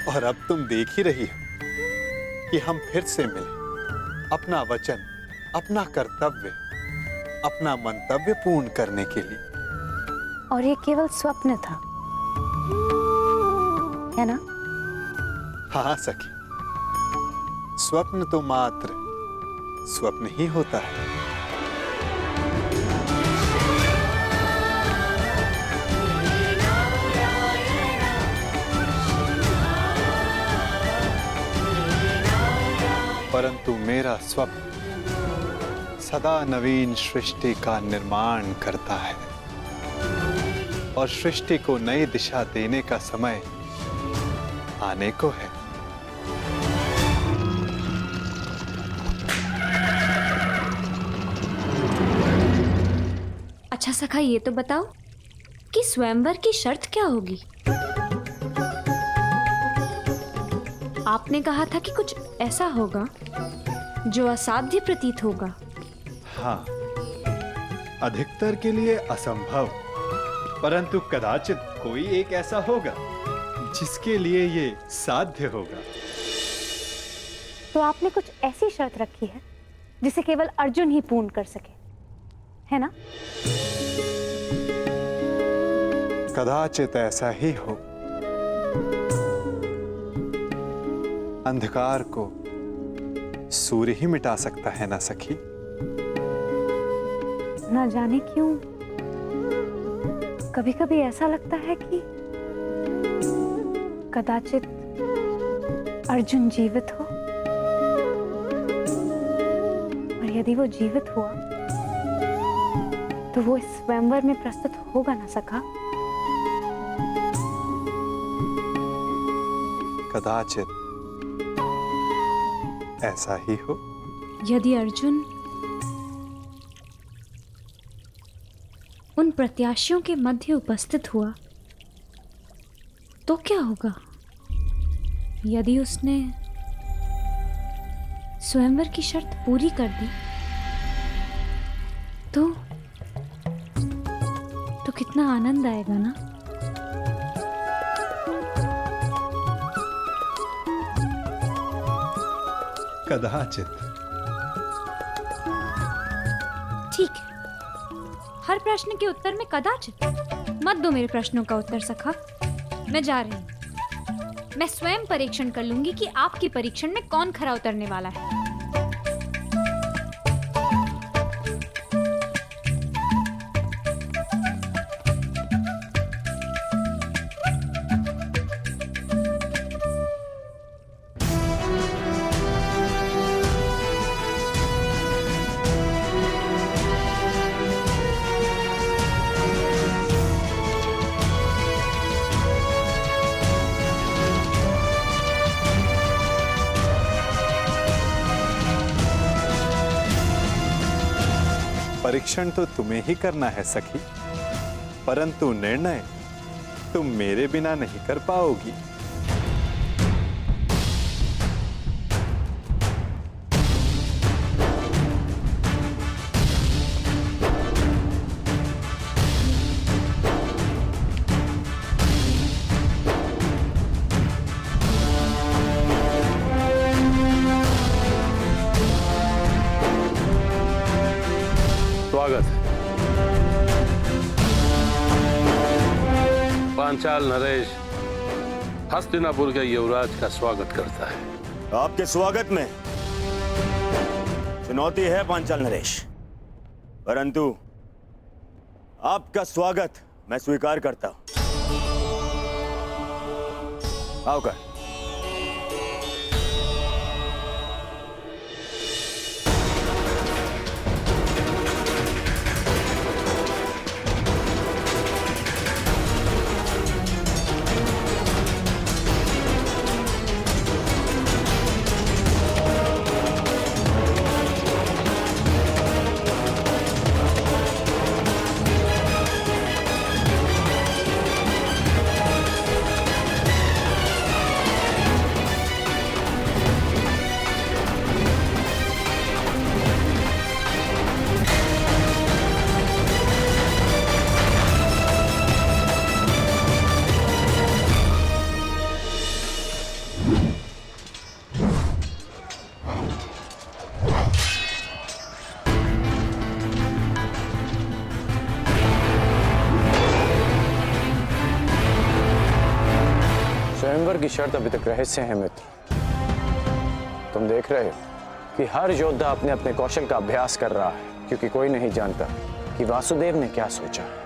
और अब तुम देख ही रही हो कि हम फिर से मिले, अपना वचन, अपना कर्तव्य, अपना मंतव्य पूर्ण करने के लिए। और ये केवल स्वप्न था, है ना? हाँ सखी, स्वप्न तो मात्र स्वप्न ही होता है। परंतु मेरा स्वप्न सदा नवीन सृष्टि का निर्माण करता है और सृष्टि को नई दिशा देने का समय आने को है। अच्छा सखा, ये तो बताओ कि स्वयंवर की शर्त क्या होगी? आपने कहा था कि कुछ ऐसा होगा जो असाध्य प्रतीत होगा। हाँ, अधिकतर के लिए असंभव, परंतु कदाचित कोई एक ऐसा होगा जिसके लिए ये साध्य होगा। तो आपने कुछ ऐसी शर्त रखी है जिसे केवल अर्जुन ही पूर्ण कर सके, है ना? कदाचित ऐसा ही हो। अंधकार को सूर्य ही मिटा सकता है ना सखी? ना जाने क्यों कभी कभी ऐसा लगता है कि कदाचित अर्जुन जीवित हो, और यदि वो जीवित हुआ तो वो इस स्वयंवर में प्रस्तुत होगा ना सखा? कदाचित ऐसा ही हो। यदि अर्जुन उन प्रत्याशियों के मध्य उपस्थित हुआ तो क्या होगा? यदि उसने स्वयंवर की शर्त पूरी कर दी तो कितना आनंद आएगा ना? कदाचित। ठीक है, हर प्रश्न के उत्तर में कदाचित मत दो मेरे प्रश्नों का उत्तर सखा। मैं जा रही हूं। मैं स्वयं परीक्षण कर लूंगी कि आपकी परीक्षण में कौन खरा उतरने वाला है। परीक्षण तो तुम्हें ही करना है सखी, परंतु निर्णय तुम मेरे बिना नहीं कर पाओगी। स्वागत है। पांचाल नरेश हस्तिनापुर के युवराज का स्वागत करता है। आपके स्वागत में चुनौती है पांचाल नरेश, परंतु आपका स्वागत मैं स्वीकार करता हूं। आओ कर। स्वयंवर की शर्त अभी तक रहस्य है मित्र। तुम देख रहे हो कि हर योद्धा अपने अपने कौशल का अभ्यास कर रहा है, क्योंकि कोई नहीं जानता कि वासुदेव ने क्या सोचा है।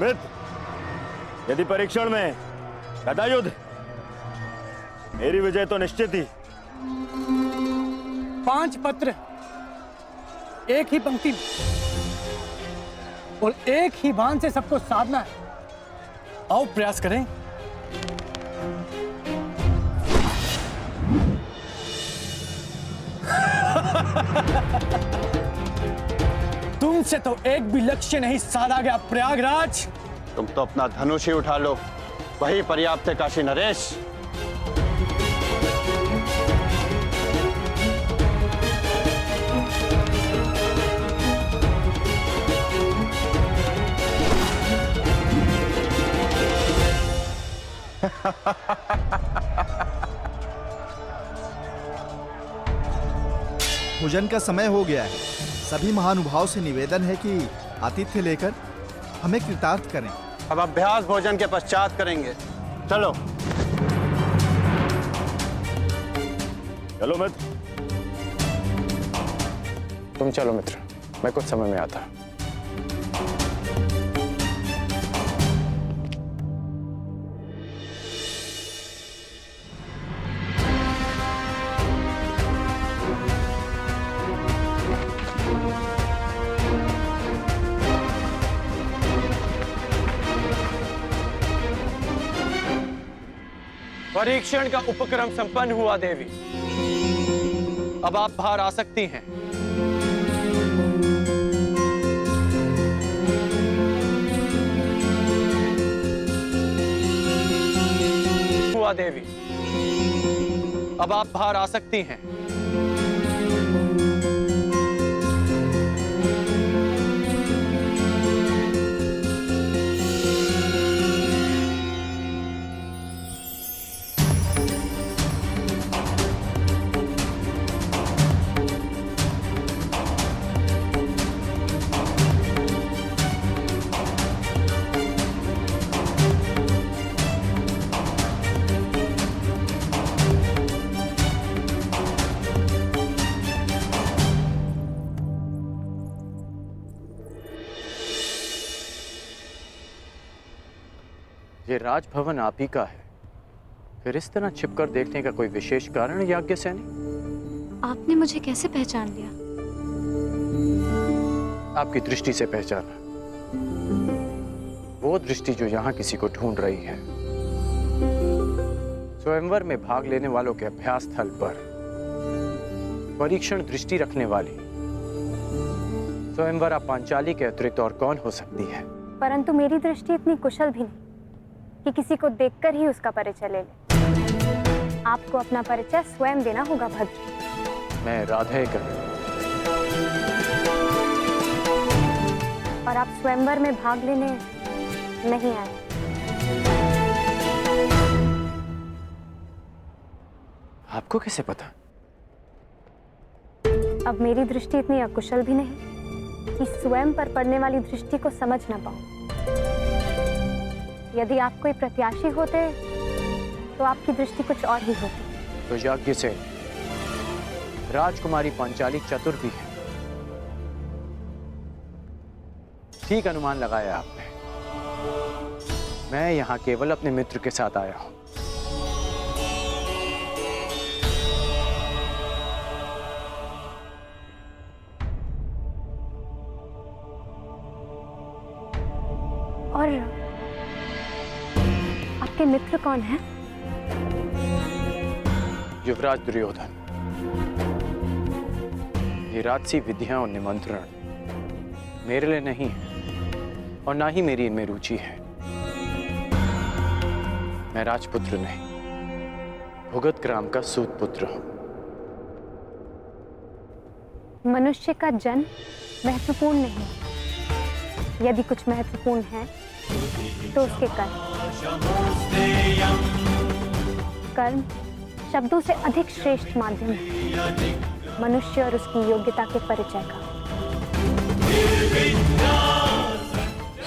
मित्र, यदि परीक्षण में गदा युद्ध, मेरी विजय तो निश्चित ही। 5 पत्र एक ही पंक्ति में और एक ही बाण से सबको साधना है। आओ प्रयास करें। तुमसे तो एक भी लक्ष्य नहीं साधा गया प्रयागराज। तुम तो अपना धनुष ही उठा लो, वही पर्याप्त है काशी नरेश। भोजन का समय हो गया है। सभी महानुभाव से निवेदन है कि आतिथ्य लेकर हमें कृतार्थ करें। अब अभ्यास भोजन के पश्चात करेंगे। चलो चलो मित्र। तुम चलो मित्र, मैं कुछ समय में आता। परीक्षण का उपक्रम संपन्न हुआ देवी। अब आप बाहर आ सकती हैं। हुआ देवी, अब आप बाहर आ सकती हैं। ये राजभवन आप ही का है, फिर इस तरह छिपकर देखने का कोई विशेष कारण याज्ञ सैनी? आपने मुझे कैसे पहचान लिया? आपकी दृष्टि से पहचाना, वो दृष्टि जो यहां किसी को ढूंढ रही है। स्वयंवर में भाग लेने वालों के अभ्यास स्थल पर परीक्षण दृष्टि रखने वाली स्वयंवरा पांचाली के अतिरिक्त और कौन हो सकती है? परंतु मेरी दृष्टि इतनी कुशल भी नहीं कि किसी को देखकर ही उसका परिचय ले ले। आपको अपना परिचय स्वयं देना होगा भद्र। मैं राधेकर। और आप स्वयंवर में भाग लेने नहीं आए। आपको कैसे पता? अब मेरी दृष्टि इतनी अकुशल भी नहीं कि स्वयं पर पड़ने वाली दृष्टि को समझ ना पाऊं। यदि आप कोई प्रत्याशी होते तो आपकी दृष्टि कुछ और ही होती। तो याज्ञ से राजकुमारी पांचाली चतुर भी है। ठीक अनुमान लगाया आपने। मैं यहां केवल अपने मित्र के साथ आया हूं। और आपके मित्र कौन हैं? युवराज दुर्योधन, ये राजसी विधियां और निमंत्रण मेरे लिए नहीं है और ना ही मेरी इनमें रुचि है। मैं राजपुत्र नहीं, भुगत ग्राम का सूत पुत्र हूं। मनुष्य का जन्म महत्वपूर्ण नहीं, यदि कुछ महत्वपूर्ण है तो उसके कर्म। कर्म शब्दों से अधिक श्रेष्ठ माध्यम है मनुष्य और उसकी योग्यता के परिचय का।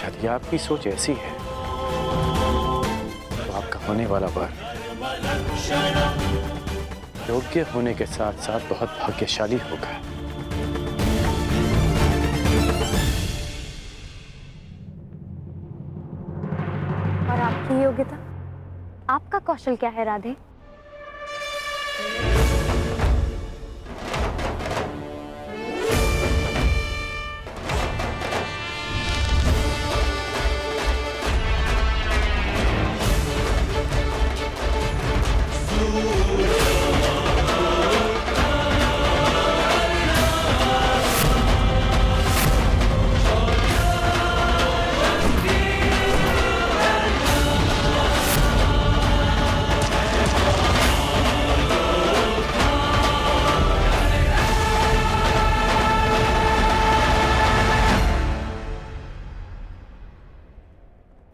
यदि आपकी सोच ऐसी है तो आपका होने वाला वर योग्य होने के साथ साथ बहुत भाग्यशाली होगा। और आपकी योग्यता, आपका कौशल क्या है राधे?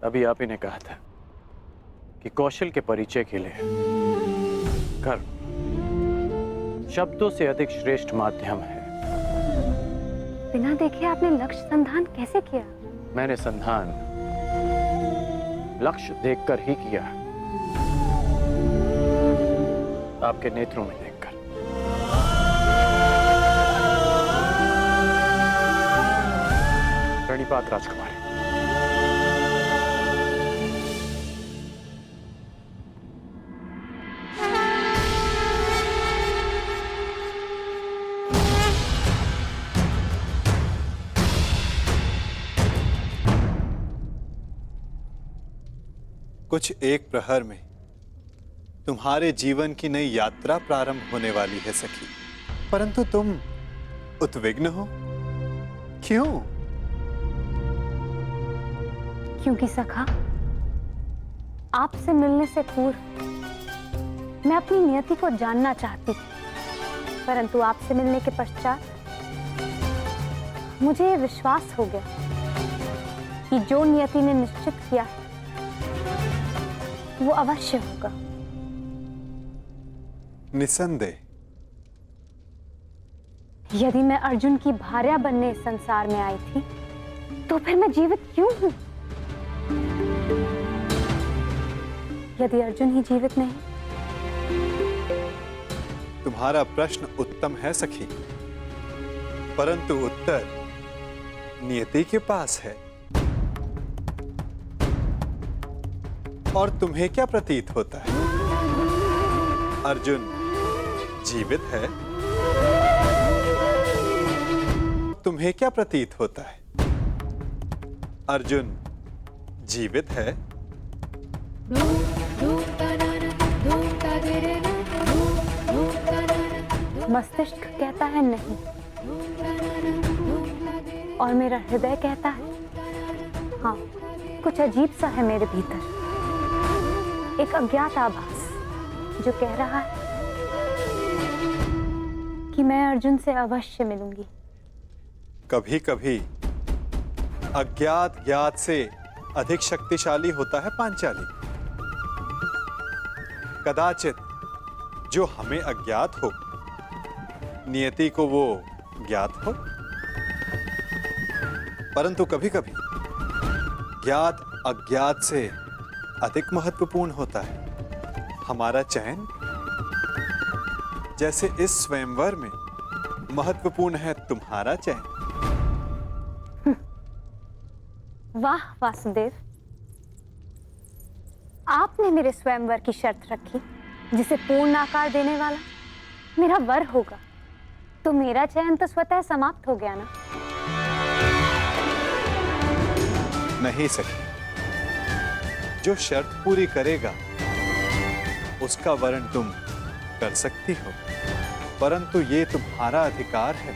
अभी आप ही ने कहा था कि कौशल के परिचय के लिए कर्म शब्दों से अधिक श्रेष्ठ माध्यम है। बिना देखे आपने लक्ष्य संधान कैसे किया? मैंने संधान लक्ष्य देखकर ही किया, आपके नेत्रों में देखकर। प्रणिपात राजकुमारी। कुछ एक प्रहर में तुम्हारे जीवन की नई यात्रा प्रारंभ होने वाली है सखी, परंतु तुम उद्विग्न हो, क्यों? क्योंकि सखा, आपसे मिलने से पूर्व मैं अपनी नियति को जानना चाहती थी, परंतु आपसे मिलने के पश्चात मुझे ये विश्वास हो गया कि जो नियति ने निश्चित किया है वो अवश्य होगा। निसंदेह। यदि मैं अर्जुन की भार्या बनने इस संसार में आई थी तो फिर मैं जीवित क्यों हूं? यदि अर्जुन ही जीवित नहीं। तुम्हारा प्रश्न उत्तम है सखी, परंतु उत्तर नियति के पास है। और तुम्हें क्या प्रतीत होता है? अर्जुन जीवित है? तुम्हें क्या प्रतीत होता है? अर्जुन जीवित है? मस्तिष्क कहता है नहीं, और मेरा हृदय कहता है हाँ। कुछ अजीब सा है मेरे भीतर, एक अज्ञात आभास जो कह रहा है कि मैं अर्जुन से अवश्य मिलूंगी। कभी कभी अज्ञात ज्ञात से अधिक शक्तिशाली होता है पांचाली। कदाचित जो हमें अज्ञात हो, नियति को वो ज्ञात हो, परंतु कभी कभी ज्ञात अज्ञात से अधिक महत्वपूर्ण होता है हमारा चयन। जैसे इस स्वयंवर में महत्वपूर्ण है तुम्हारा चयन। वाह वासुदेव, आपने मेरे स्वयंवर की शर्त रखी जिसे पूर्ण आकार देने वाला मेरा वर होगा, तो मेरा चयन तो स्वतः समाप्त हो गया ना? नहीं सके, जो शर्त पूरी करेगा उसका वर्ण तुम कर सकती हो, परंतु ये तुम्हारा अधिकार है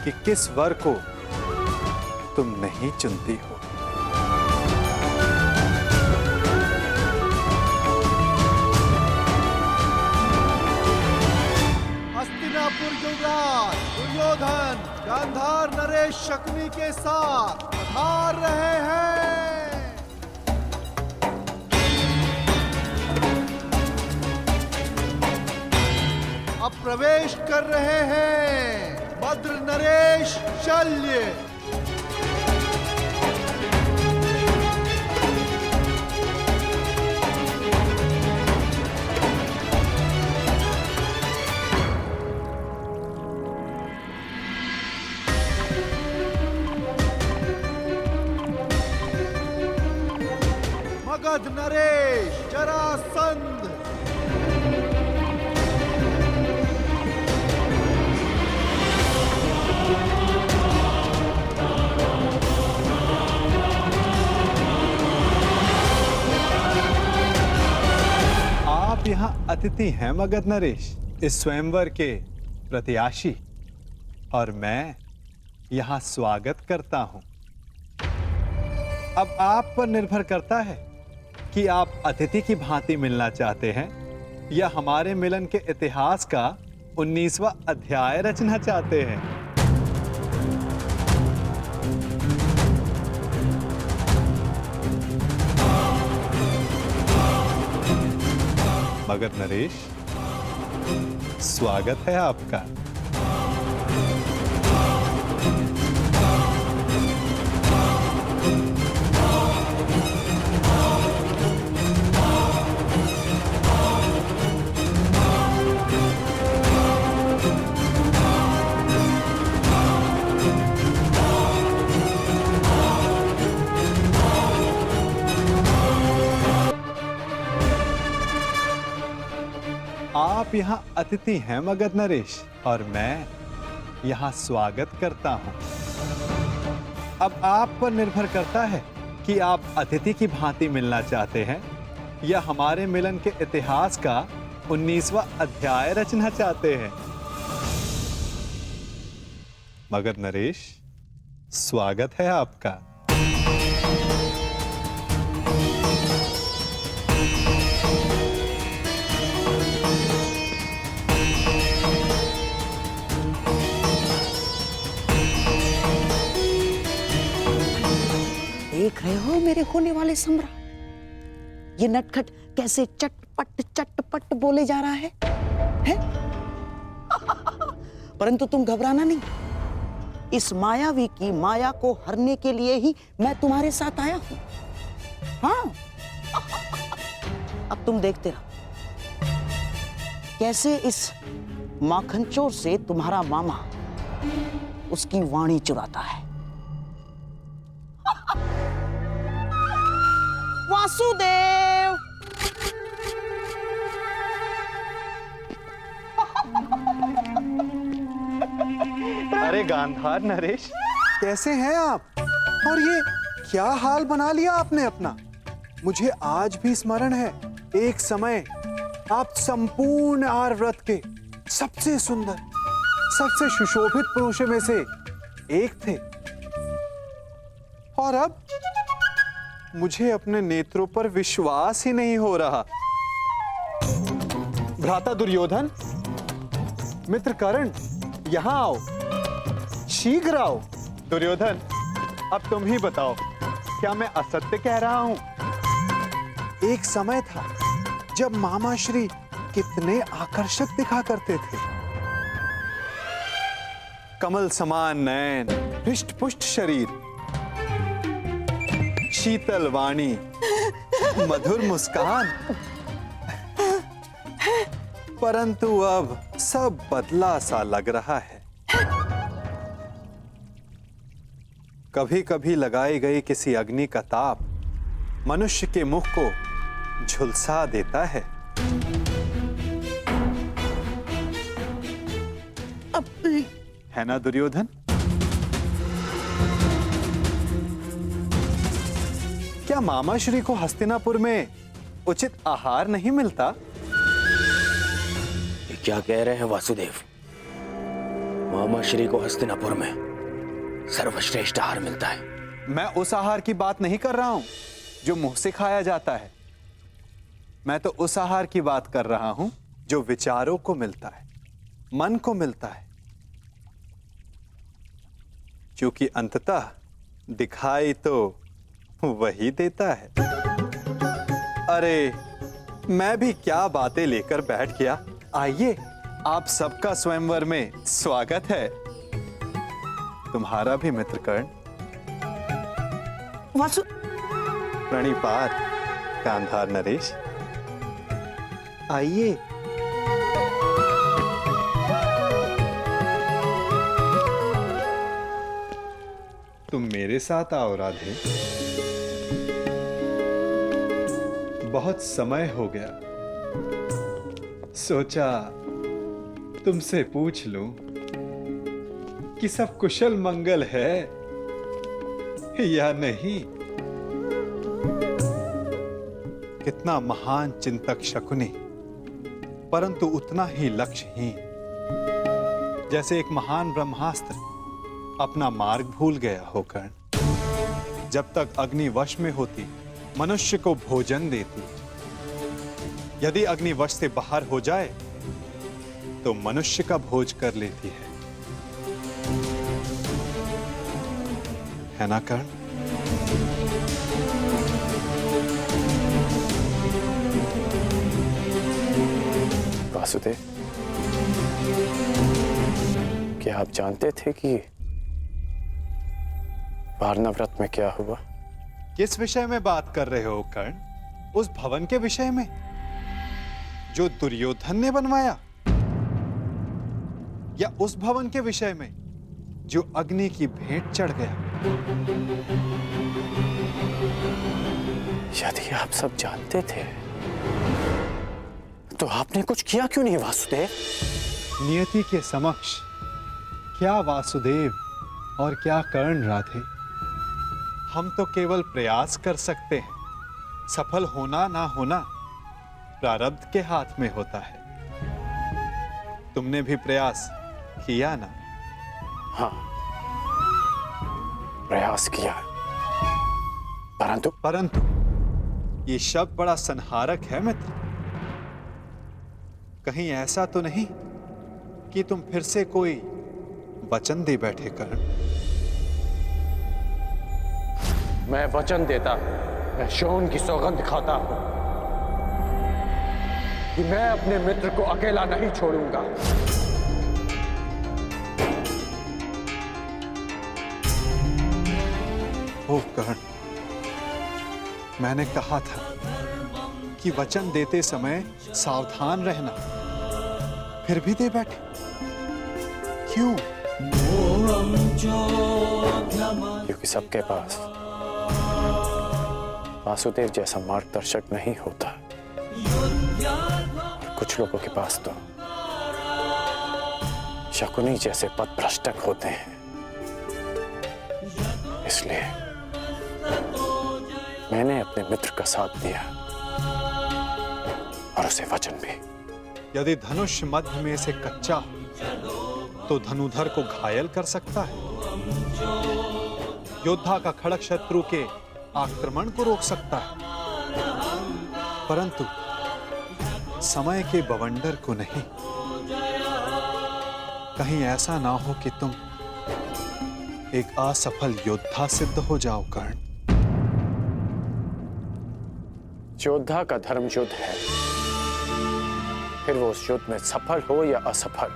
कि किस वर को तुम नहीं चुनती हो। हस्तिनापुर युवराज दुर्योधन गांधार नरेश शकुनी के साथ पधार रहे हैं। अब प्रवेश कर रहे हैं भद्र नरेश शल्य। मगध नरेश जरासंध। आप यहाँ अतिथि हैं मगध नरेश, इस स्वयंवर के प्रत्याशी, और मैं यहाँ स्वागत करता हूं। अब आप पर निर्भर करता है कि आप अतिथि की भांति मिलना चाहते हैं या हमारे मिलन के इतिहास का 19वां अध्याय रचना चाहते हैं। मगध नरेश, स्वागत है आपका। आप यहाँ अतिथि हैं मगध नरेश, और मैं यहाँ स्वागत करता हूँ। अब आप पर निर्भर करता है कि आप अतिथि की भांति मिलना चाहते हैं या हमारे मिलन के इतिहास का 19वां अध्याय रचना चाहते हैं। मगध नरेश, स्वागत है आपका। देख रहे हो मेरे होने वाले सम्राट, ये नटखट कैसे चटपट बोले जा रहा है? परंतु तुम घबराना नहीं, इस मायावी की माया को हरने के लिए ही मैं तुम्हारे साथ आया हूं। हाँ, अब तुम देखते रहो कैसे इस माखनचोर से तुम्हारा मामा उसकी वाणी चुराता है। वासुदेव, अरे गांधार नरेश, कैसे हैं आप? और ये क्या हाल बना लिया आपने अपना? मुझे आज भी स्मरण है, एक समय आप संपूर्ण आर्यव्रत के सबसे सुंदर, सबसे सुशोभित पुरुषों में से एक थे। और अब मुझे अपने नेत्रों पर विश्वास ही नहीं हो रहा। भ्राता दुर्योधन, मित्र कर्ण, यहां आओ, शीघ्र आओ। दुर्योधन, अब तुम ही बताओ, क्या मैं असत्य कह रहा हूं? एक समय था जब मामा श्री कितने आकर्षक दिखा करते थे। कमल समान नयन, हृष्ट पुष्ट शरीर, शीतल वाणी, मधुर मुस्कान। परंतु अब सब बदला सा लग रहा है। कभी कभी लगाई गई किसी अग्नि का ताप मनुष्य के मुख को झुलसा देता है। है ना दुर्योधन? क्या मामा श्री को हस्तिनापुर में उचित आहार नहीं मिलता? ये क्या कह रहे हैं वासुदेव? मामा श्री को हस्तिनापुर में सर्वश्रेष्ठ आहार मिलता है। मैं उस आहार की बात नहीं कर रहा हूं जो मुंह से खाया जाता है। मैं तो उस आहार की बात कर रहा हूं जो विचारों को मिलता है, मन को मिलता है, क्योंकि अंततः दिखाई तो वही देता है। अरे मैं भी क्या बातें लेकर बैठ गया। आइए, आप सबका स्वयंवर में स्वागत है। तुम्हारा भी मित्र कर्ण। वासु प्रणिपात कांधार नरेश, आइए। तुम मेरे साथ आओ राधे। बहुत समय हो गया, सोचा तुमसे पूछ लूं कि सब कुशल मंगल है या नहीं। कितना महान चिंतक शकुनी, परंतु उतना ही लक्ष्यहीन। जैसे एक महान ब्रह्मास्त्र अपना मार्ग भूल गया हो कर्ण। जब तक अग्नि वश में होती मनुष्य को भोजन देती, यदि अग्नि वश से बाहर हो जाए तो मनुष्य का भोज कर लेती है ना कर्ण? वासुदेव, क्या आप जानते थे कि वारणा व्रत में क्या हुआ? किस विषय में बात कर रहे हो कर्ण? उस भवन के विषय में जो दुर्योधन ने बनवाया, या उस भवन के विषय में जो अग्नि की भेंट चढ़ गया? यदि आप सब जानते थे तो आपने कुछ किया क्यों नहीं वासुदेव? नियति के समक्ष क्या वासुदेव और क्या कर्ण राधे। हम तो केवल प्रयास कर सकते हैं। सफल होना ना होना प्रारब्ध के हाथ में होता है। तुमने भी प्रयास किया ना? हाँ, प्रयास किया, परंतु ये शब्द बड़ा संहारक है मित्र। कहीं ऐसा तो नहीं कि तुम फिर से कोई वचन दे बैठे कर्ण? मैं वचन देता हूं, मैं शोन की सौगंध खाता हूं कि मैं अपने मित्र को अकेला नहीं छोड़ूंगा। ओ कर्ण, मैंने कहा था कि वचन देते समय सावधान रहना, फिर भी दे बैठे क्यों? क्योंकि सबके पास वासुदेव जैसा मार्गदर्शक नहीं होता। और कुछ लोगों के पास तो शकुनी जैसे पथभ्रष्टक होते हैं। इसलिए मैंने अपने मित्र का साथ दिया और उसे वचन भी। यदि धनुष मध्य में से कच्चा हो तो धनुधर को घायल कर सकता है। योद्धा का खड़ग शत्रु के आक्रमण को रोक सकता है, परंतु समय के बवंडर को नहीं। कहीं ऐसा ना हो कि तुम एक असफल योद्धा सिद्ध हो जाओ कर्ण। योद्धा का धर्म युद्ध है, फिर वो उस युद्ध में सफल हो या असफल।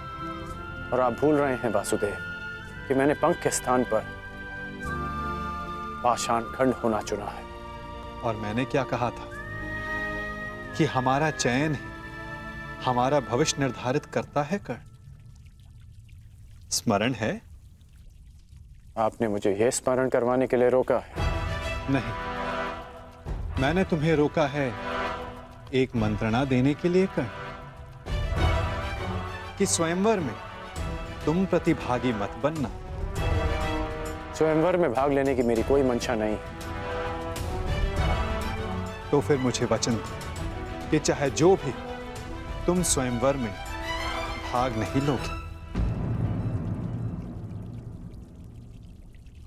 और आप भूल रहे हैं वासुदेव कि मैंने पंख के स्थान पर पाषाण खंड होना चुना है। और मैंने क्या कहा था कि हमारा चयन ही हमारा भविष्य निर्धारित करता है कर्ण। स्मरण है? आपने मुझे यह स्मरण करवाने के लिए रोका है? नहीं, मैंने तुम्हें रोका है एक मंत्रणा देने के लिए कर्ण, कि स्वयंवर में तुम प्रतिभागी मत बनना। स्वयंवर में भाग लेने की मेरी कोई मंशा नहीं। तो फिर मुझे वचन दो कि चाहे जो भी, तुम स्वयंवर में भाग नहीं लोगे।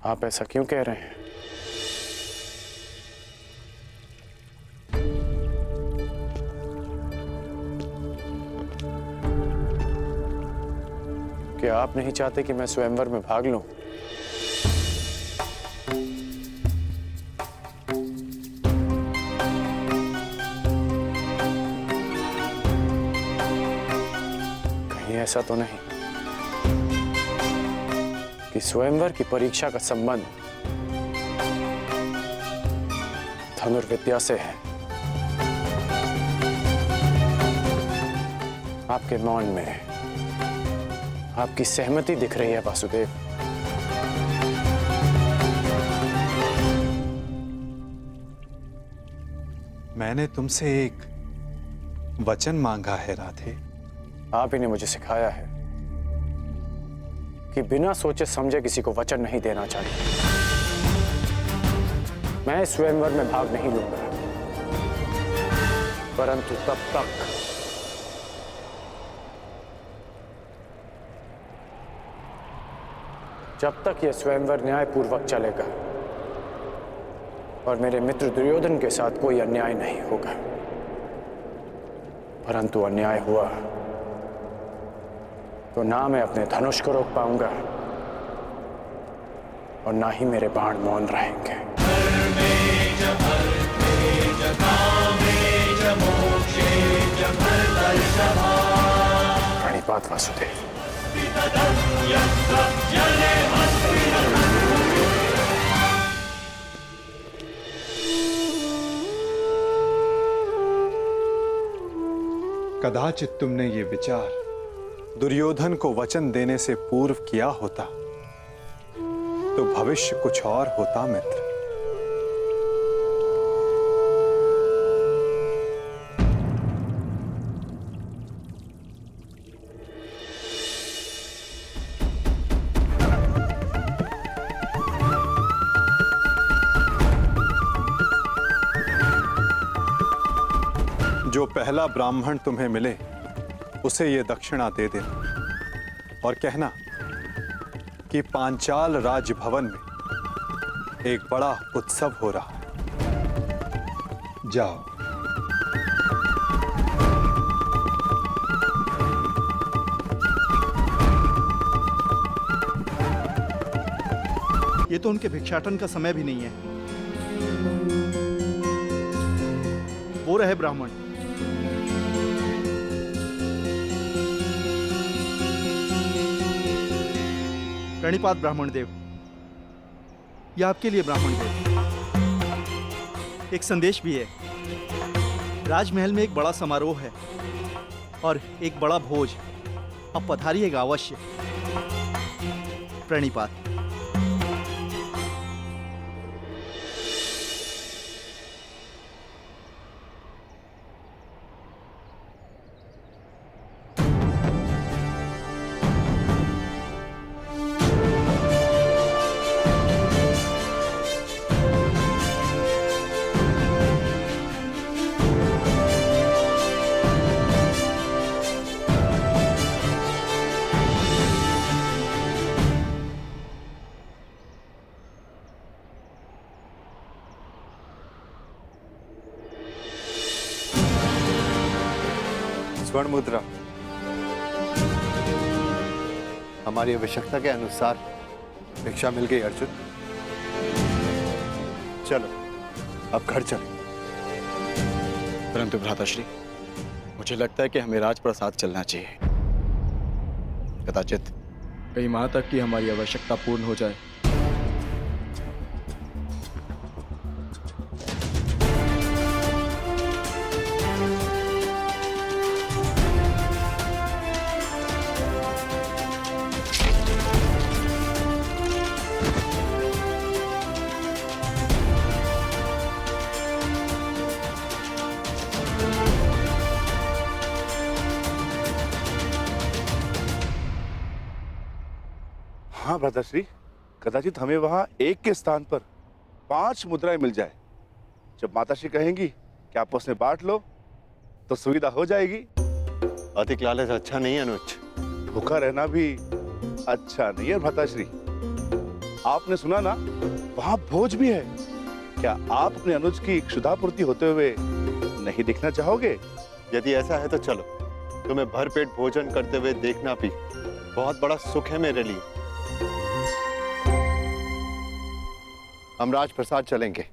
आप ऐसा क्यों कह रहे हैं? क्या आप नहीं चाहते कि मैं स्वयंवर में भाग लूं? कहीं ऐसा तो नहीं कि स्वयंवर की परीक्षा का संबंध धनुर्विद्या से है? आपके मौन में आपकी सहमति दिख रही है वासुदेव। मैंने तुमसे एक वचन मांगा है राधे। आप ही ने मुझे सिखाया है कि बिना सोचे समझे किसी को वचन नहीं देना चाहिए। मैं स्वयंवर में भाग नहीं लूंगा, परंतु तब तक जब तक यह स्वयंवर न्यायपूर्वक चलेगा और मेरे मित्र दुर्योधन के साथ कोई अन्याय नहीं होगा। परंतु अन्याय हुआ तो ना मैं अपने धनुष को रोक पाऊंगा और ना ही मेरे बाण मौन रहेंगे। प्रणिपात वासुदेव। कदाचित तुमने ये विचार दुर्योधन को वचन देने से पूर्व किया होता तो भविष्य कुछ और होता मित्र। जो पहला ब्राह्मण तुम्हें मिले उसे ये दक्षिणा दे देना और कहना कि पांचाल राजभवन में एक बड़ा उत्सव हो रहा है। जाओ। ये तो उनके भिक्षाटन का समय भी नहीं है। वो रहे ब्राह्मण। प्रणिपात ब्राह्मण देव। यह आपके लिए ब्राह्मण देव। एक संदेश भी है। राजमहल में एक बड़ा समारोह है और एक बड़ा भोज। अब पधारिएगा अवश्य। प्रणिपात। स्वर्ण मुद्रा हमारी आवश्यकता के अनुसार भिक्षा मिल गई अर्जुन। चलो अब घर चलें। परंतु भ्राताश्री, मुझे लगता है कि हमें राजप्रसाद चलना चाहिए। कदाचित कई माह तक की हमारी आवश्यकता पूर्ण हो जाए। हाँ भ्राताश्री, कदाचित हमें वहां एक के स्थान पर 5 मुद्राएं मिल जाए। जब माताश्री कहेंगी कि आपस में बांट लो तो सुविधा हो जाएगी। अधिक लालच अच्छा नहीं है अनुज। भूखा रहना भी अच्छा नहीं है भ्राताश्री। आपने सुना ना, वहां भोज भी है। क्या आप अपने अनुज की क्षुधापूर्ति होते हुए नहीं देखना चाहोगे? यदि ऐसा है तो चलो, तुम्हें भरपेट भोजन करते हुए देखना भी बहुत बड़ा सुख है मेरे लिए। हम राजप्रसाद चलेंगे।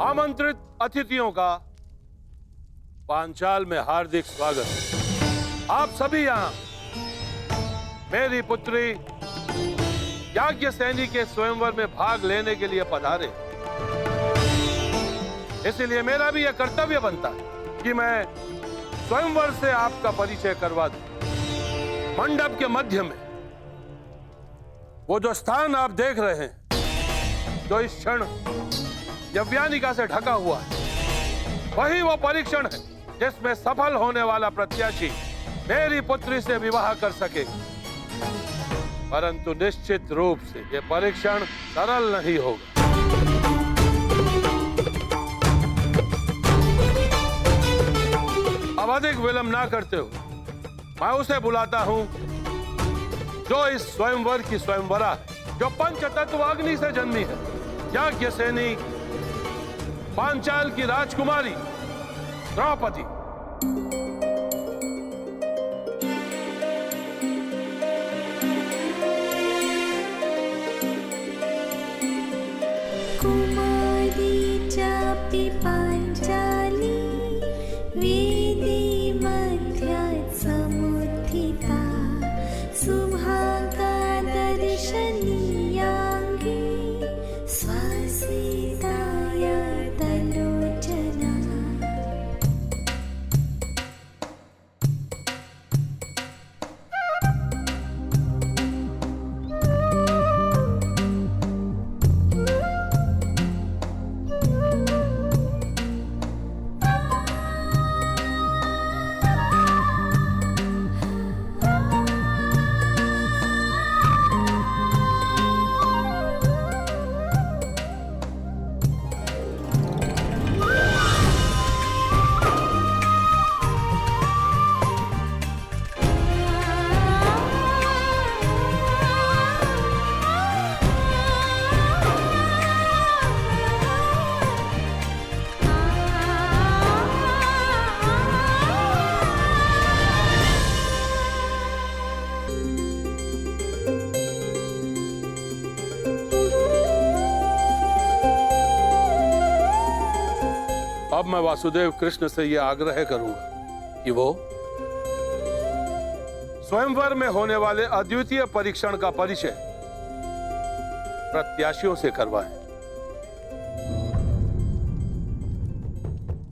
आमंत्रित अतिथियों का पांचाल में हार्दिक स्वागत। आप सभी यहाँ मेरी पुत्री याज्ञसेनी के स्वयंवर में भाग लेने के लिए पधारे। इसलिए मेरा भी यह कर्तव्य बनता है कि मैं स्वयंवर से आपका परिचय करवा दूं। मंडप के मध्य में वो जो स्थान आप देख रहे हैं, जो इस क्षण यव्यानिका से ढका हुआ है, वही वो परीक्षण है जिसमें सफल होने वाला प्रत्याशी मेरी पुत्री से विवाह कर सके। परंतु निश्चित रूप से यह परीक्षण सरल नहीं होगा। अब अधिक विलंब ना करते हुए मैं उसे बुलाता हूं जो इस स्वयंवर की स्वयंवरा है, जो पंचतत्व अग्नि से जन्मी है, याज्ञसेनी पांचाल की राजकुमारी द्रौपदी। कुमारी चापि पांचाली वेदी मध्यात् समुत्थिता सुभागा दर्शनीयांगी स्वसीताया तलोचना। अब मैं वासुदेव कृष्ण से यह आग्रह करूंगा कि वो स्वयंवर में होने वाले अद्वितीय परीक्षण का परिचय प्रत्याशियों से करवाएं।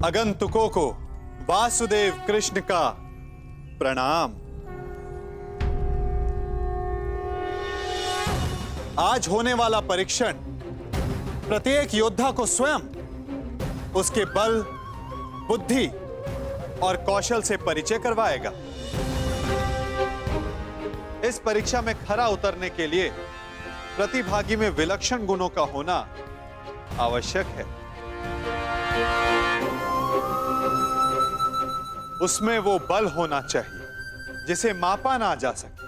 आगंतुकों को वासुदेव कृष्ण का प्रणाम। आज होने वाला परीक्षण प्रत्येक योद्धा को स्वयं उसके बल, बुद्धि और कौशल से परिचय करवाएगा। इस परीक्षा में खरा उतरने के लिए प्रतिभागी में विलक्षण गुणों का होना आवश्यक है। उसमें वो बल होना चाहिए जिसे मापा ना जा सके,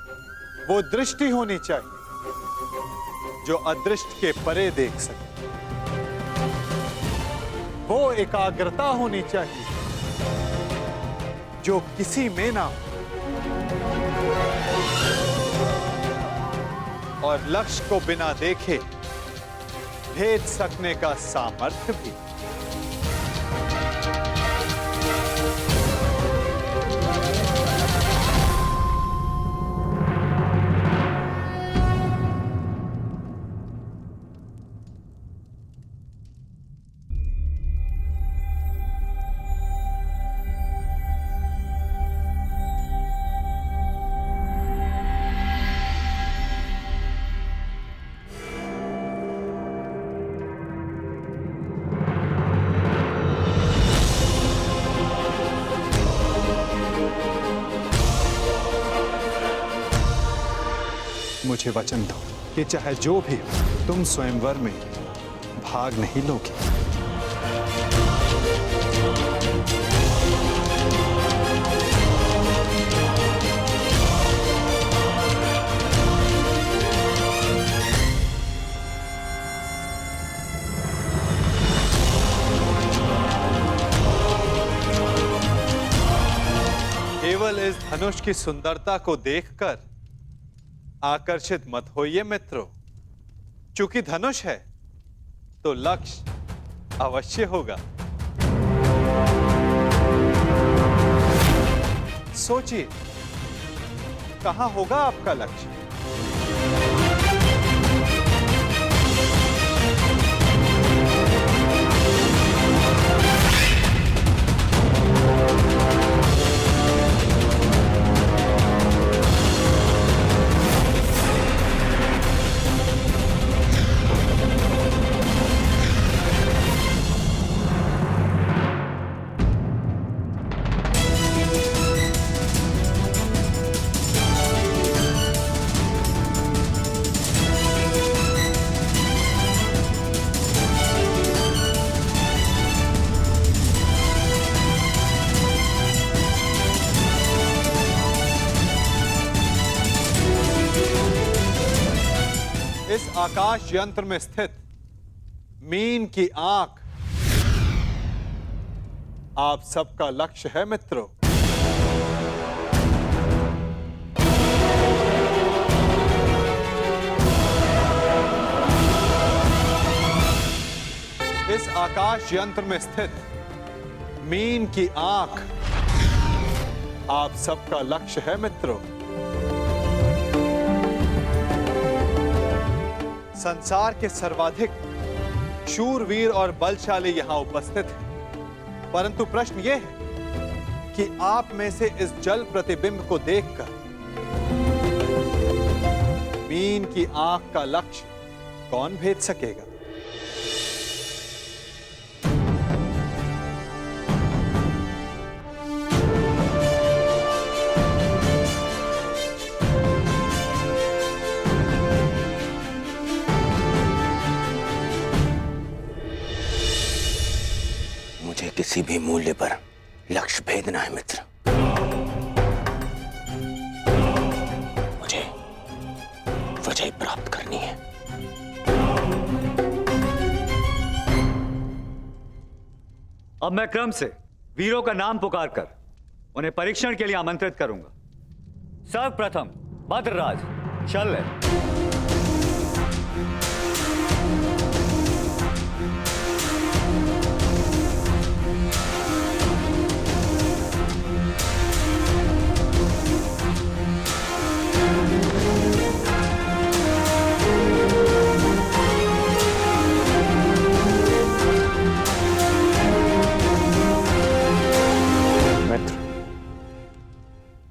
वो दृष्टि होनी चाहिए जो अदृष्ट के परे देख सके, वो एकाग्रता होनी चाहिए जो किसी में ना हो, और लक्ष्य को बिना देखे भेद सकने का सामर्थ्य भी। मुझे वचन दो कि चाहे जो भी हो, तुम स्वयंवर में भाग नहीं लोगे। केवल इस धनुष की सुंदरता को देखकर आकर्षित मत होइए मित्रों, चूंकि धनुष है तो लक्ष्य अवश्य होगा। सोचिए, कहां होगा आपका लक्ष्य? इस आकाश यंत्र में स्थित मीन की आंख आप सबका लक्ष्य है मित्रों। इस आकाश यंत्र में स्थित मीन की आंख आप सबका लक्ष्य है मित्रों। संसार के सर्वाधिक शूरवीर और बलशाली यहां उपस्थित हैं, परंतु प्रश्न यह है कि आप में से इस जल प्रतिबिंब को देखकर मीन की आंख का लक्ष्य कौन भेद सकेगा? किसी भी मूल्य पर लक्ष्य भेदना है मित्र। मुझे विजय प्राप्त करनी है। अब मैं क्रम से वीरों का नाम पुकारकर उन्हें परीक्षण के लिए आमंत्रित करूंगा। सर्वप्रथम भद्रराज शल्य।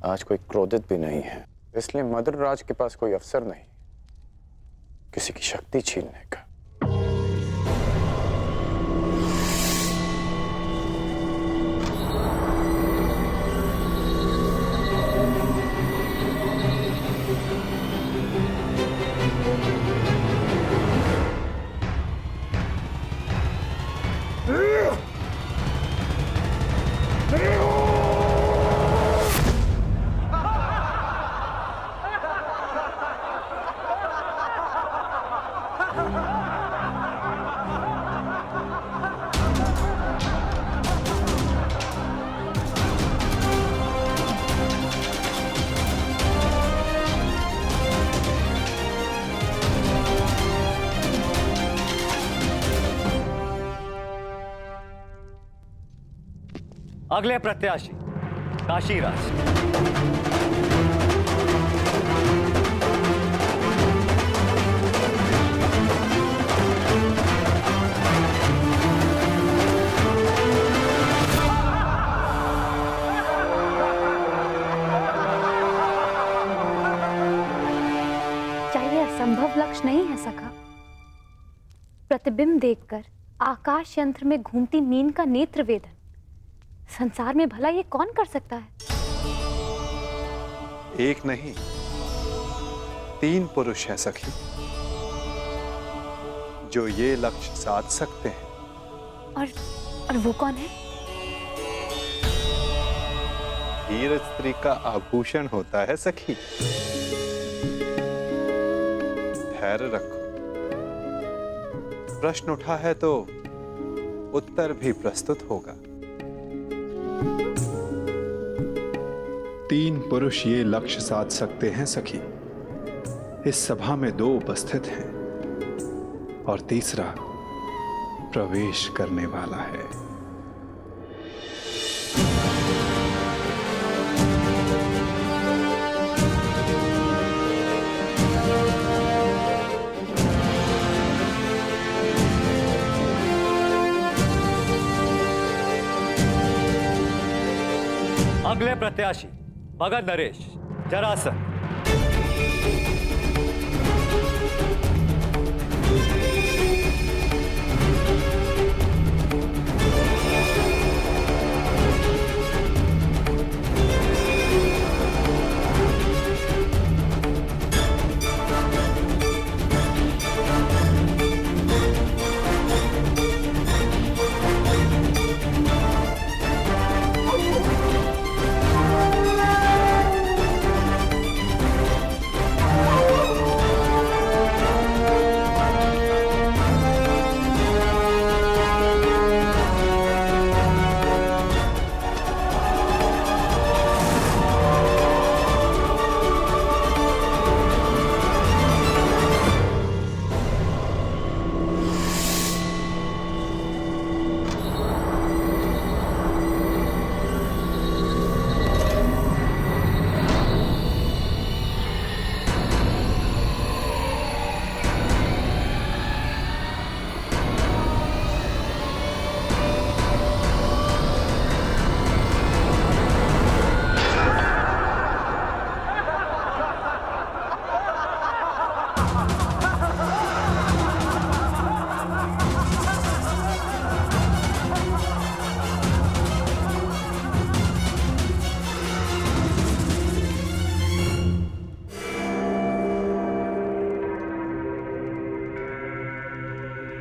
आज कोई क्रोधित भी नहीं है, इसलिए मद्रराज के पास कोई अवसर नहीं किसी की शक्ति छीनने का। अगले प्रत्याशी काशीराज। चाहिए असंभव लक्ष्य नहीं है सखा। प्रतिबिंब देखकर आकाश यंत्र में घूमती मीन का नेत्र वेदन संसार में भला ये कौन कर सकता है? एक नहीं 3 पुरुष हैं सखी, जो ये लक्ष्य साध सकते हैं। और वो कौन है? वीर स्त्री का आभूषण होता है सखी। धैर्य रखो, प्रश्न उठा है तो उत्तर भी प्रस्तुत होगा। 3 पुरुष ये लक्ष्य साध सकते हैं सखी। इस सभा में 2 उपस्थित हैं और तीसरा प्रवेश करने वाला है। अगले प्रत्याशी भगत नरेश, जरासंध।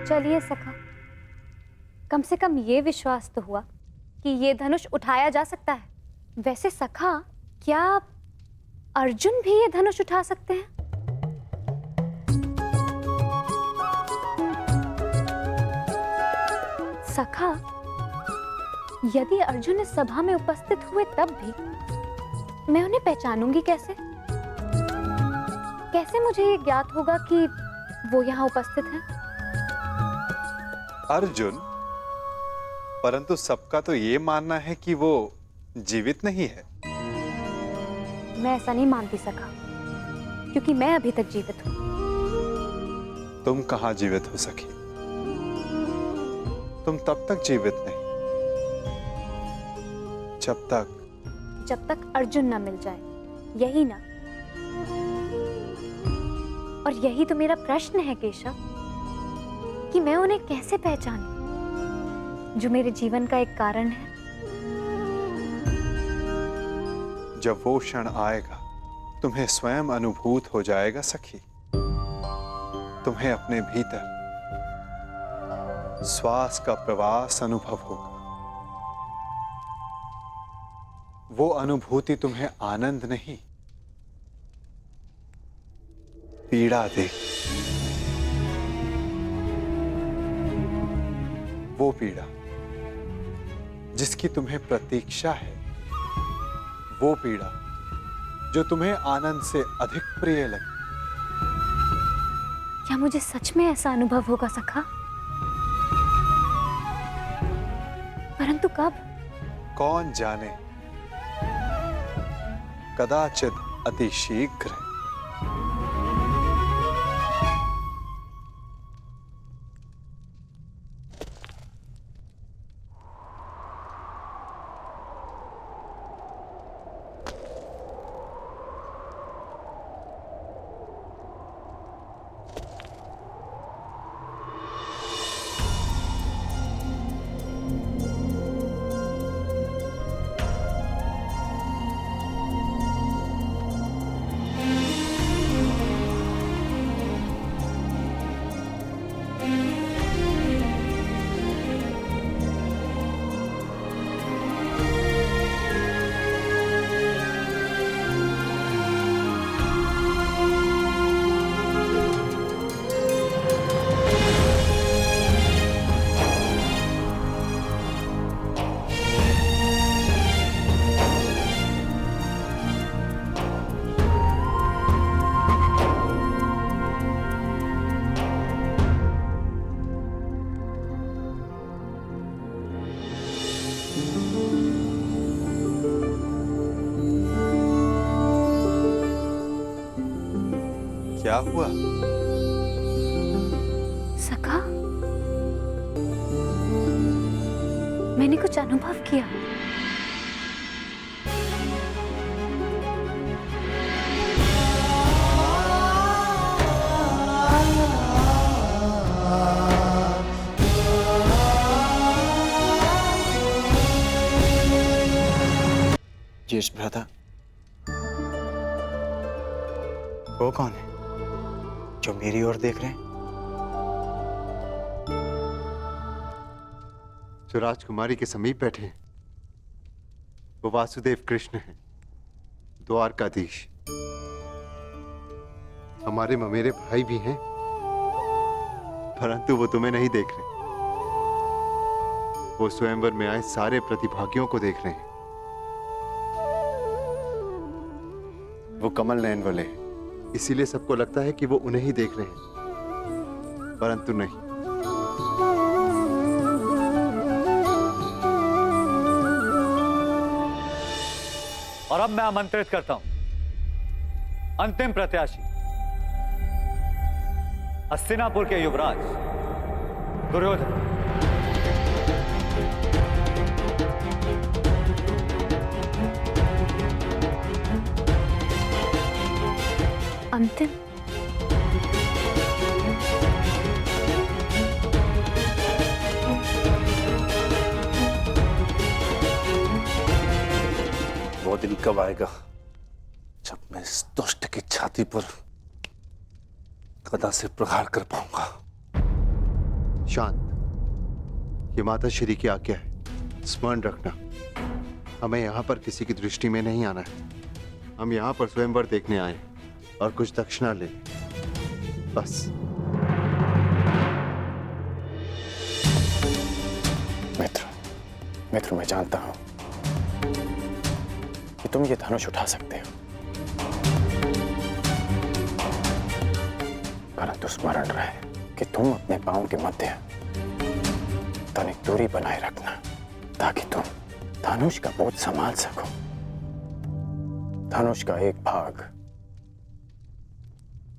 चलिए सखा, कम से कम ये विश्वास तो हुआ कि ये धनुष उठाया जा सकता है। वैसे सखा, क्या अर्जुन भी ये धनुष उठा सकते हैं? सखा, यदि अर्जुन इस सभा में उपस्थित हुए तब भी मैं उन्हें पहचानूंगी कैसे? कैसे मुझे ये ज्ञात होगा कि वो यहाँ उपस्थित हैं? अर्जुन, परंतु सबका तो ये मानना है कि वो जीवित नहीं है। मैं ऐसा नहीं मानती सखा, क्योंकि मैं अभी तक जीवित हूं। तुम कहां जीवित हो सखी? तुम तब तक जीवित नहीं जब तक अर्जुन ना मिल जाए, यही ना? और यही तो मेरा प्रश्न है केशव, कि मैं उन्हें कैसे पहचानूं, जो मेरे जीवन का एक कारण है। जब वो क्षण आएगा, तुम्हें स्वयं अनुभूत हो जाएगा सखी। तुम्हें अपने भीतर श्वास का प्रवास अनुभव होगा। वो अनुभूति तुम्हें आनंद नहीं, पीड़ा देगी। वो पीड़ा जिसकी तुम्हें प्रतीक्षा है, वो पीड़ा जो तुम्हें आनंद से अधिक प्रिय लगे। क्या मुझे सच में ऐसा अनुभव होगा सखा? परंतु कब? कौन जाने, कदाचित अति शीघ्र। हुआ? सखा, मैंने कुछ अनुभव किया। यश भ्राता, वो कौन है जो मेरी ओर देख रहे हैं? जो राजकुमारी के समीप बैठे हैं वो वासुदेव कृष्ण हैं, द्वारकाधीश। हमारे ममेरे भाई भी हैं, परंतु वो तुम्हें नहीं देख रहे। वो स्वयंवर में आए सारे प्रतिभागियों को देख रहे हैं। वो कमल नयन वाले हैं, इसीलिए सबको लगता है कि वो उन्हें ही देख रहे हैं, परंतु नहीं। और अब मैं आमंत्रित करता हूं अंतिम प्रत्याशी, हस्तिनापुर के युवराज दुर्योधन। अंतिम? वो दिन कब आएगा जब मैं इस दुष्ट की छाती पर गदा से प्रहार कर पाऊंगा? शांत, ये माता श्री की आज्ञा है, स्मरण रखना। हमें यहाँ पर किसी की दृष्टि में नहीं आना है। हम यहाँ पर स्वयंवर देखने आए और कुछ दक्षिणा ले, बस। मित्र, मैं जानता हूं कि तुम ये धनुष उठा सकते हो, परंतु स्मरण रहे कि तुम अपने पांव के मध्य तनिक दूरी बनाए रखना, ताकि तुम धनुष का बोझ संभाल सको। धनुष का एक भाग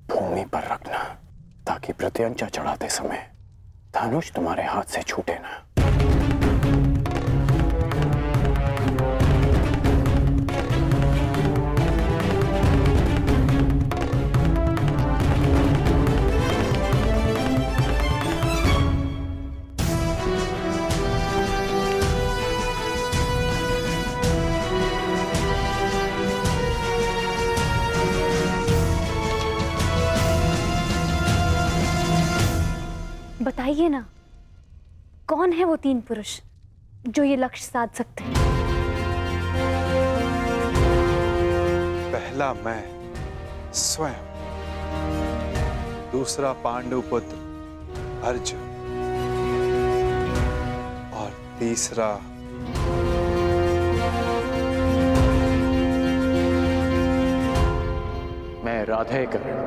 भूमि पर रखना, ताकि प्रत्यंचा चढ़ाते समय धनुष तुम्हारे हाथ से छूटे ना। बताइए ना, कौन है वो 3 पुरुष जो ये लक्ष्य साध सकते हैं? पहला मैं स्वयं, दूसरा पांडु पुत्र अर्जुन और तीसरा मैं राधेकर।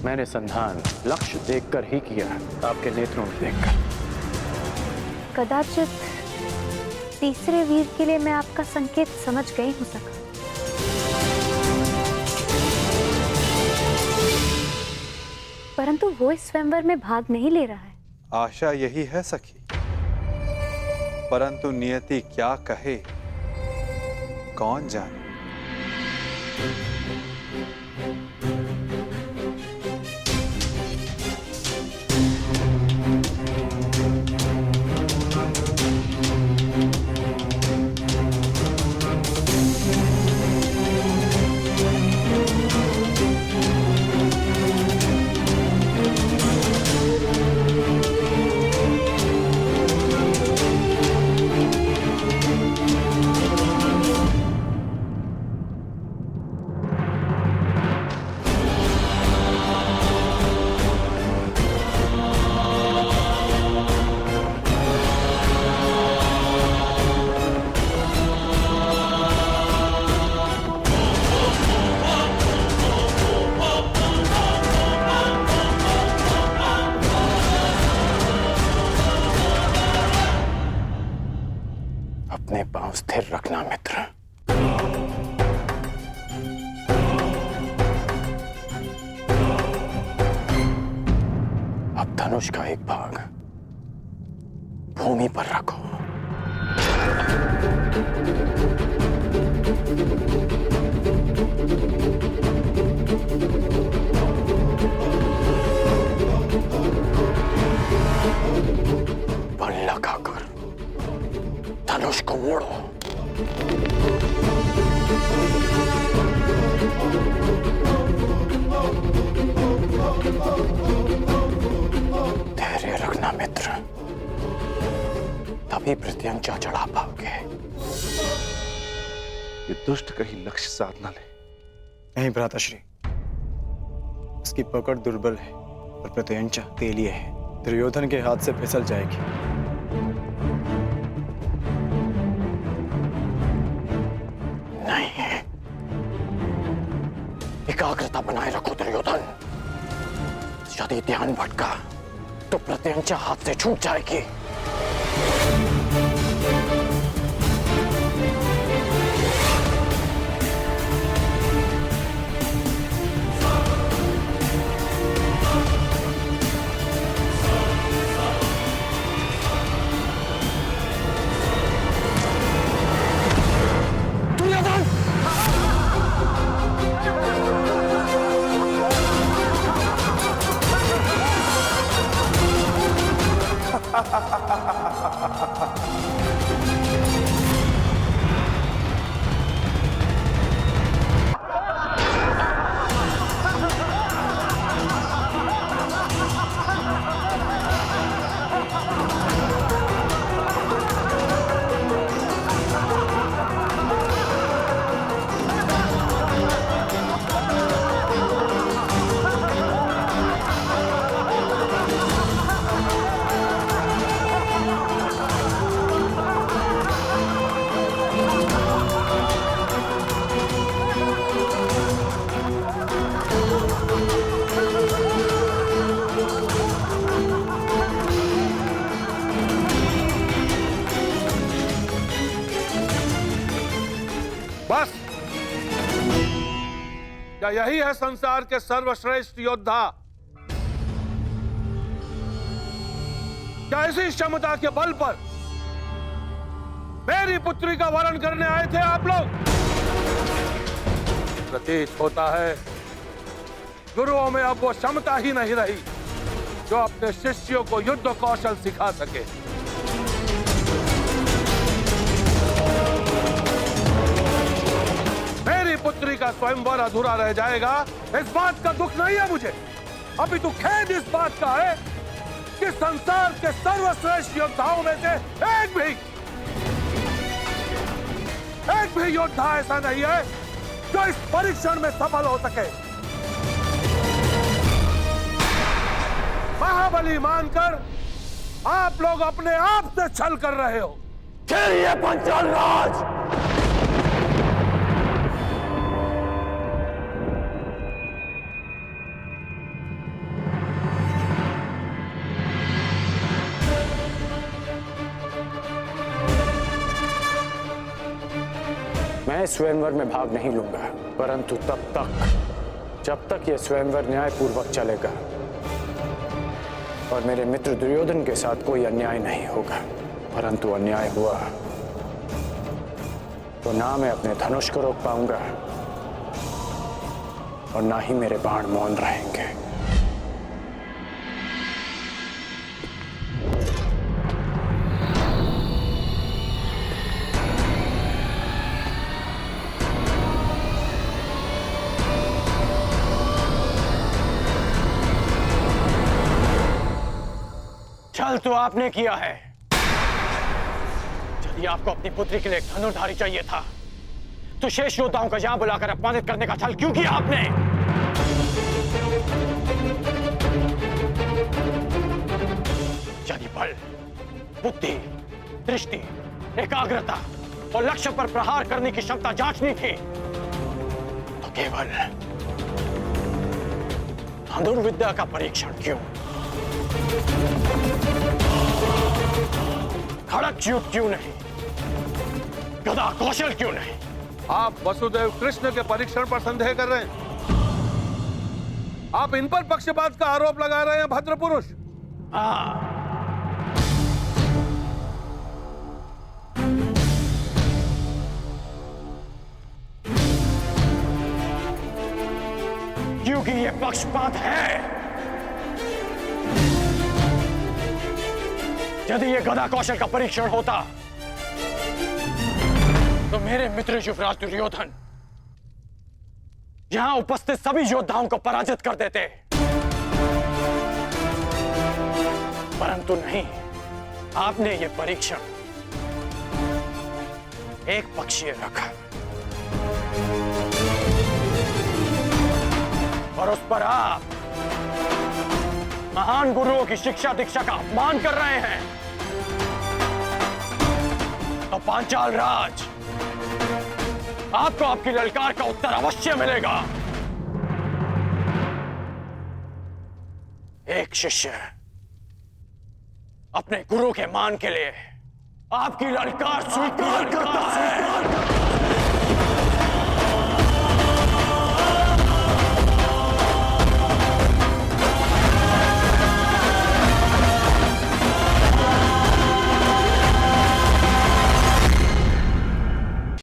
मैंने संधान लक्ष्य देखकर ही किया, आपके नेत्रों में देखकर। कदाचित तीसरे वीर के लिए मैं आपका संकेत समझ गई हूं सखा। परंतु वो इस स्वयंवर में भाग नहीं ले रहा है। आशा यही है सखी, परंतु नियति क्या कहे कौन जाने। अपने पांव स्थिर रखना मित्र। धनुष का एक भाग भूमि पर रखो। बल लगाकर धनुष को मोड़ो। धैर्य रखना मित्र, तभी प्रत्यंचा चढ़ा पाओगे। ये दुष्ट कहीं लक्ष्य साध ना ले। नहीं भ्राताश्री, उसकी पकड़ दुर्बल है और प्रत्यंचा तेलीय है, दुर्योधन के हाथ से फिसल जाएगी। नहीं, एकाग्रता बनाए रखो दुर्योधन। यदि ध्यान भटका तो प्रत्यंचा हाथ से छूट जाएगी। बस, क्या यही है संसार के सर्वश्रेष्ठ योद्धा? क्या इसी क्षमता के बल पर मेरी पुत्री का वरण करने आए थे आप लोग? प्रतीत होता है गुरुओं में अब वो क्षमता ही नहीं रही जो अपने शिष्यों को युद्ध कौशल सिखा सके। मेरी पुत्री का स्वयंवर अधूरा रह जाएगा, इस बात का दुख नहीं है मुझे, अभी तो खेद इस बात का है कि संसार के सर्वश्रेष्ठ योद्धाओं में से एक भी योद्धा ऐसा नहीं है जो इस परीक्षण में सफल हो सके। महाबली मानकर आप लोग अपने आप से छल कर रहे हो। खेलिए पंचाल राज। मैं स्वयंवर में भाग नहीं लूंगा, परंतु जब तक यह स्वयंवर न्यायपूर्वक चलेगा और मेरे मित्र दुर्योधन के साथ कोई अन्याय नहीं होगा। परंतु अन्याय हुआ तो ना मैं अपने धनुष को रोक पाऊंगा और ना ही मेरे बाण मौन रहेंगे। छल तो आपने किया है। यदि आपको अपनी पुत्री के लिए एक धनुर्धारी चाहिए था तो शेष योद्धाओं को यहां बुलाकर अपमानित करने का छल क्यों किया आपने? यदि बल, बुद्धि, दृष्टि, एकाग्रता और लक्ष्य पर प्रहार करने की क्षमता जांचनी थी तो केवल धनुर्विद्या का परीक्षण क्यों? खड़क युद्ध क्यों नहीं? गदा कौशल क्यों नहीं? आप वसुदेव कृष्ण के परीक्षण पर संदेह कर रहे हैं। आप इन पर पक्षपात का आरोप लगा रहे हैं भद्र पुरुष। हाँ, क्योंकि ये पक्षपात है। यदि ये गदा कौशल का परीक्षण होता तो मेरे मित्र युवराज दुर्योधन यहां उपस्थित सभी योद्धाओं को पराजित कर देते, परंतु नहीं, आपने ये परीक्षण एक पक्षीय रखा और उस पर आप महान गुरुओं की शिक्षा दीक्षा का अपमान कर रहे हैं। तो पांचाल राज, आपको आपकी ललकार का उत्तर अवश्य मिलेगा। एक शिष्य अपने गुरु के मान के लिए आपकी ललकार स्वीकार करता है।